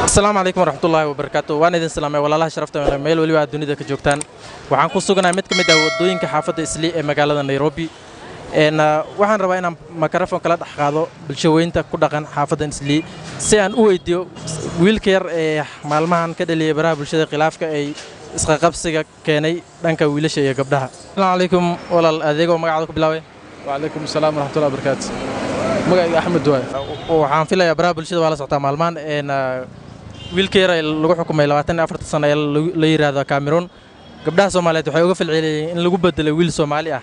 السلام عليكم ورحمة الله وبركاته وأنا إذن سلامي والله شرفت من ميل ولي الدنيا ذاك جوكتان وعن كسوقنا مت كم ده ودوين كحافظ إسلي مقالة نيروبي إن وحن ربعنا مكرفون كلا تحقاضو بالشوين تكودا كان حافظ إسلي سيان أويديو ويلكير معلمان كده اللي برا بالشدة خلاف كأي إسقاقبسك كأني دانك ويلش يقبلها. السلام عليكم ولا الأذيقو مقعدك بلاوي. وعليكم السلام ورحمة الله وبركاته. مقعد أحمد دواي. وحن في لا برا بالشدة ولا سعطة معلمان إن wiilkeera lagu xukumay 24 sano ee la yiraahdo Cameroon gabdhaha Soomaaliyeed waxay uga falceliyeen in lagu bedelo wiil Soomaali ah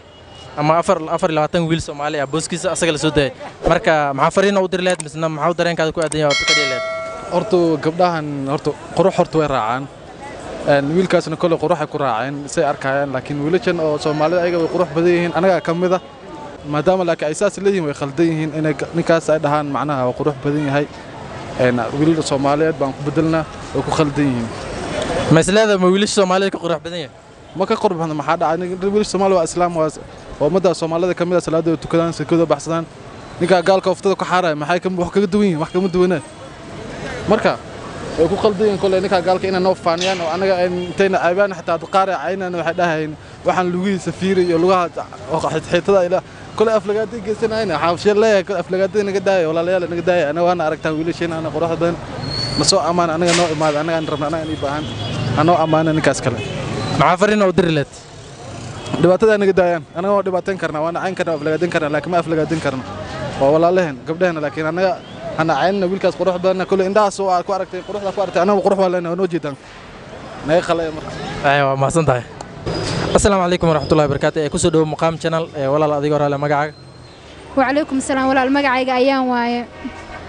ama 24 wiil Soomaali ah booskiisa asaga la soo daayay marka maxaa fariin u dir leed misna maxaa dareenkaada ku aadan yahay ka dhileed horto gabdhahan horto qurux horto way raacaan wiilkaasna kale qurux ay ku raaceen say arkayaan laakiin wiilashan oo Soomaalida ayaga way qurux badan yihiin anaga kamida maadaama laakiin ay saas leeyihiin way khaldan yihiin in ninkaas ay dhahaan macnaha waa qurux badan yahay wiil Soomaaliyeed baan ku bedelnaa oo ku khaldan yihiin maslada ma wiil Soomaaliyeed ka qurux badan yahay ma ka qurux badan maxaa dhacay wiil Soomaali waa islaam waa umada Soomaalida kamida salaada tukadaan sikada baxsadaan ninka gaalka uftada ku xaaray maxay wax kaga duwan yihiin wax kama duwanaa marka way ku khaldan yihiin kole ninka gaalka inay noo faaniyaan oo anaga intayna caybaan xataa qaari caynana waxay dhahayn waxaan lugihiisa fiiray iyo lugaha xiitada ila كل أفلقات جسنا هنا حافظ الله كل أفلقات نقداي ولا لا نقداي أنا وأنا أركتها ويلشين أنا قرأت بين مسوء أمان أنا نوع ما أنا ربنا أنا نبان أنا أمان أنا كاسكلا معافرين أو درلت دبعتها نقداي أنا هو دبعتين كرنا وأنا عين كرنا أفلقاتين كرنا لكن ما أفلقاتين كرنا والله لهن قبلهن لكن أنا عين ويل كاس قرأت بين كل إنداس سواء كواركتين قرأت أنا وقرأت ولا أنا ونوجدان ناي خلايا أيوة ما صنطه السلام عليكم ورحمة الله وبركاته كسر دو مقام channel ولا لا أذيك ولا مقعد وعليكم السلام ولا المقعد أيام واي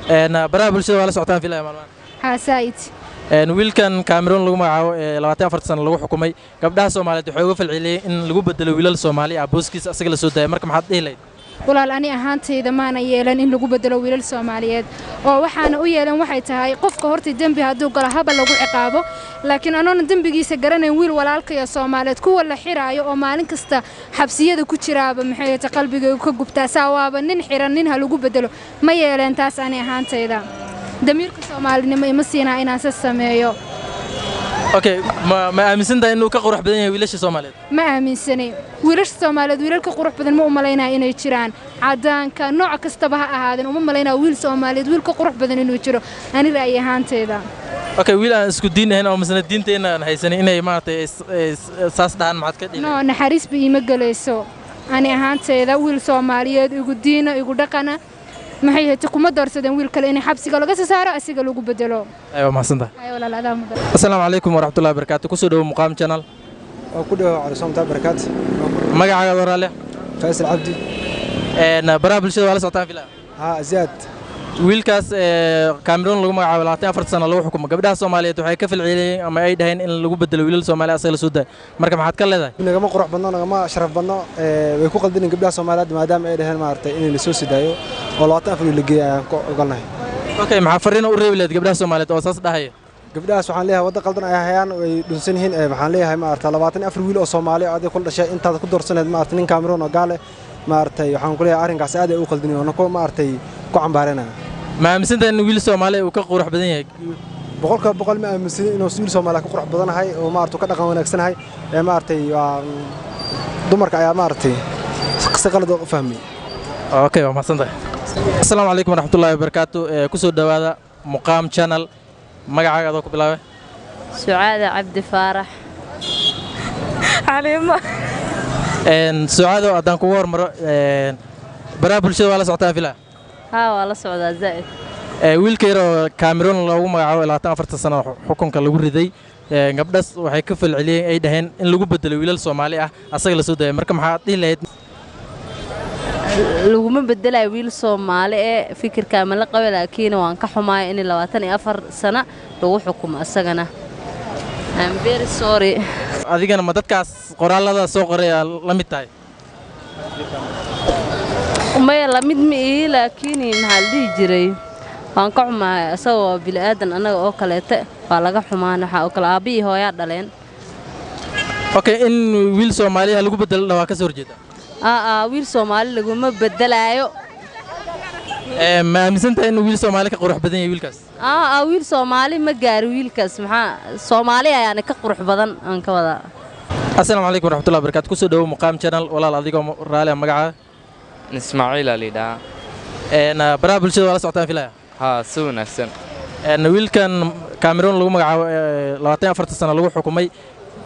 أنا برا بالشدة ولا سعتان في لا مالمان حسايت ويل كان كاميرون لو معه لواتين فرصة لو حكومي قبلها Soomaaliyeed waxay uga falceliyeen in lagu bedelo wiilal Soomaali ah booskiisa asaga la soo daayay marka maxaad dhihilayd walaal ani ahaantayda maana yeelan in lagu bedelo wiilal Soomaaliyeed oo waxaana u yeelan waxay tahay qofka horta dambi haduu galo haba lagu ciqaabo laakiin anoona dambigiisa garanayn wiil walaalka iyo Soomaaliyeed kuwa la xiraayo oo maalin kasta xabsiyada ku jiraaba maxay tahay qalbigayga ka gubtaa saawaaba nin xiran nin ha lagu bedelo ma yeelan taas ani ahaantayda damiirka Soomaalinimo ima siinaa inaan sameeyo okay ma aaminsantahay inuu ka qurux badan yahay wiilasha Soomaaliyeed ma aaminsani wiilasha Soomaaliyeed wiilalka qurux badan ma u maleynaa inay jiraan cadaanka nooc kastaba ha ahaadeen uma maleynaa wiil Soomaaliyeed wiil ka qurux badan inuu jiro ani raay ahaantayda okay wiil aan isku diinayn oo masna diinteena aan haysan inay maartay saas dhahan maxad ka dhigay no naxariis bi ima galayso ani ahaantayda wiil Soomaaliyeed igu diina igu dhaqana maxay heeyta kuma doorsadeen wiil kale in xabsiga laga soo saaro asiga lagu bedelo aywa mahsanta aywa la laada mudan assalaamu alaykum warahmatullahi wabarakatuh ku soo dhaw muqaam channel oo ku dhaw calaamada barakaat magacaaga waraale Faisal Abdi bara bulshada wala socotaan filaa ha Ziyaad wiilkaas Cameroon lagu magacaabo 24 sano lagu xukumo gabdhaha Soomaaliyeed waxay ka falceliyeen ama ay dhaheen in lagu bedelo wiilal Soomaali asaga la soo daay marka maxaad ka leedahay inagama qurux badno nagama sharaf badno way ku qaldin gabdhaha Soomaaliyeed maadaama ay dhaheen maartay in la soo sidaayo oo 24 la geeyay aan ku ogolnahay okay maxaa fariin u reebileed gabdhaha Soomaaliyeed oo saas dhahay gabdhahaas waxaan leeyahay wada qaldan ay hayaan way dhunsan yihiin waxaan leeyahay maartay 24 wiil oo Soomaali ah ku dhashay intaad ku doorsaneed maartay nin Cameroon oo gaale maartay waxaan ku leeyahay arrinkaas aad ay u qaldin oo nako maartay ku cambaarana ma aaminsantahay in wiil Soomaali uu ka qurux badan yahay boqol ma aaminsan inuu wiil Soomaali ka qurux badanahay oo maartay ka dhaqan wanaagsanahay ee maartay dumarka ayaa maartay si qalad u fahmay okay waa mahadsantahay assalaamu alaykum warahmatullahi wabarakatuh ku soo dhawaada muqaam channel magacaaga adoo ku bilaabay Sucaada Cabdi Faarax Xaliima Sucaado adan ku hormaro bara bulshada wala socotaan filaa ها والله سعودة زائد wiilkeero Cameroon lagu magacaabo 24 sano xukunka lagu riday gabdhaas waxay ka falceliyeen ay dhaheen in lagu bedelo wiilal Soomaali ah asaga la soo daayay marka maxaad dhihi lahayd laguma bedelayo wiil Soomaali ee fikirka ma la qabo laakiin waan ka xumaay in 24 sano lagu xukumo asagana I'm very sorry adigana ma dadkaas qoraalada soo qoray la mid tahay ما يلا مد مي لكني محل جري وان كعما سوى بالآدم أنا أكلت فلقى حمان حأكل أبي هو يعدلين. أوكي إن ويل سومالي هلقوا بدل لو كسر جدا. ويل سومالي لقوا ما بدل أيو. ما أمسنت إنه ويل سومالي كقروح بدن ويلكاس wiil Soomaali ma gaari wiilkaas maxaa Soomaali ayaan ka qurux badan aan ka wada السلام عليكم ورحمة الله وبركاته كسر دو مقام channel ولا أديكم رالي مقعة إسماعيل علي دا أنا برابل شو ولا سعتان في لا ها سوون أحسن أنا ويل كان كاميرون لو مقعة لواتين أفرت السنة لو حكومي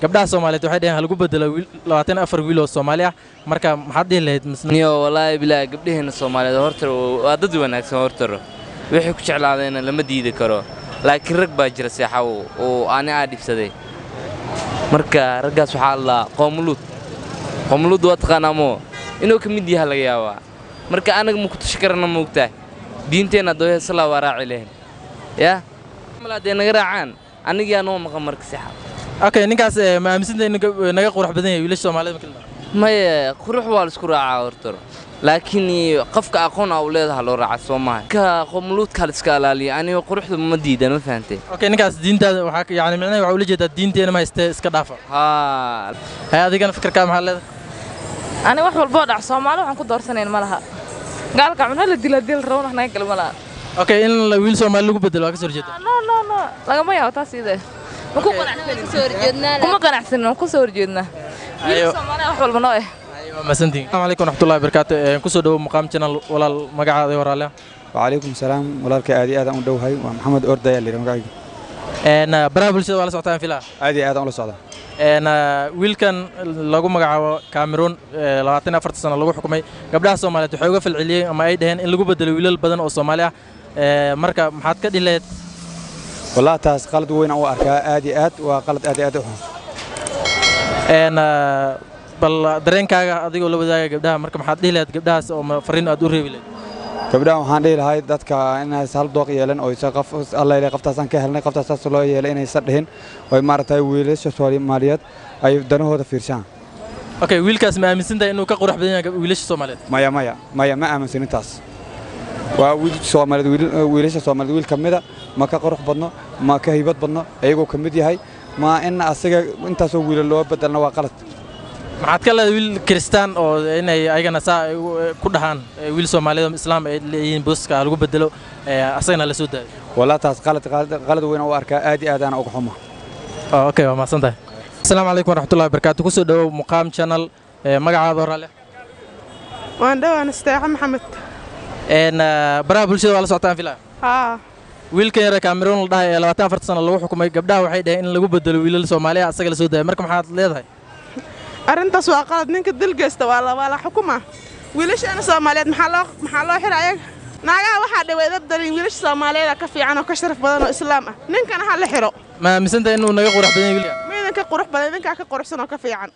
قبلها الصومالية توحيد هل جو بدل لواتين أفر ويلو الصومالية مركا محدي اللي نيو والله بلا قبله هنا الصومالي هورتر وأضد وناكس هورتر وحي كشعل علينا لما ديده كرو لكن ركبة جرس يحاو وأنا عادي بسدي مركا رجع سبحان الله قوملود واتقنا مو إنه كميدي هالجياوا مركا أنا ممكن تشكرنا موقته دينتنا دوه صلاة وراعي لهن يا ملا دينا جرعان أنا جا نوم غمرك سحاب أوكي نكاس ما أمسنت إنه نجا قروح بدن ويلش الصومالي مثل ما هي قروح والسكرة عورتر لكني قفك أكون أولادها لو رعى الصومال كقوملود كالسكالالي أنا قروح مديدة ما فهمتي أوكي نكاس دينتا وحك يعني معناه وعولي جدا دينتي أنا ما إسكدافع ها هذه كان فكر كام هلا أنا واحد البعد Soomaali waxaan ku doorsaneen malaha gaalka cunno la dil roon waxna kale malaha أوكي إن ويل سومالي لو بدل واقع سرجت no lagama yaabo taas idee ku qanacsan ku soo horjeedna wiil Soomaali wax walba noo أيوة مسنتين السلام عليكم ورحمة الله وبركاته كسر دو مقام channel ولا المقعة ذي ورالله وعليكم السلام ولالك آدي آدم ودوهاي ومحمد أرداي اللي رمقاي أنا برابل شو ولا سعتان في لا آدي آدم ولا صعدة أنا ويل كان لقوا مقعة كاميرون لواتين أفرت السنة لقوا حكومي قبلها الصومالية تحوجوا في العليا أما أي دهن اللي لقوا بدلوا ويل البدن الصومالية مركب محط كده اللي والله تاس قلد وين أو أركا آدي آد وقلد آدي آد أنا بل درين كاga adiga loo wadaaga gabdhaha marka maxaad dhihi lahayd gabdhahaas oo fariin aad u reebi lahayd gabdhaha waxaan dhihi lahayd dadka inay hal dooq yeelan oo isa qof Allah ilaahay qoftaasaan ka helnay qoftaas loo yeelay inay sadhihin oo maartay wiilasha Soomaaliyeed ay danahooda fiirshaan okay wiilkaas ma aaminsantahay inuu ka qurux badan yahay wiilasha Soomaaliyeed maya ma aaminsan taas waa wiilasha Soomaaliyeed wiil kamida ma ka qurux badno ma ka haybad badno ayagoo kamid yahay ma in asaga intaas oo wiil loo bedelna waa qalad maxaad ka leedahay wiil kristaan oo inay ayagana saa ku dhahaan wiil Soomaaliyeed islaam ay leeyihiin booska lagu bedelo asagana la soo daayo wala taas qalad weyn oo arkaa aadi aadana ugu xumo okay waa maasantahay السلام عليكم ورحمة الله وبركاته كسر دو مقام channel مقعة ورالله waan dhawaan istaacay Maxamed برابل شو ولا سعتان في لا wiilka yar Cameroon la dhahay 24 sano lagu xukumay gabdhaha waxay dhaheen in lagu bedelo wiilal Soomaaliya asaga la soo daayo marka maxaad leedahay arintaas waa qalad ninka dil geysta waa la xukuma wiilasha Soomaaliyeed maxaa loo xiray ayaga naagaha waxa dhaweeyay dalin wiilasha Soomaaliyeed ka fiican oo ka sharaf badan oo islaam ah ninkana ha la xiro ma aaminsantahay inuu naga qurux badan yahay wiilka ka qurux badan ninka ka quruxsan oo ka fiican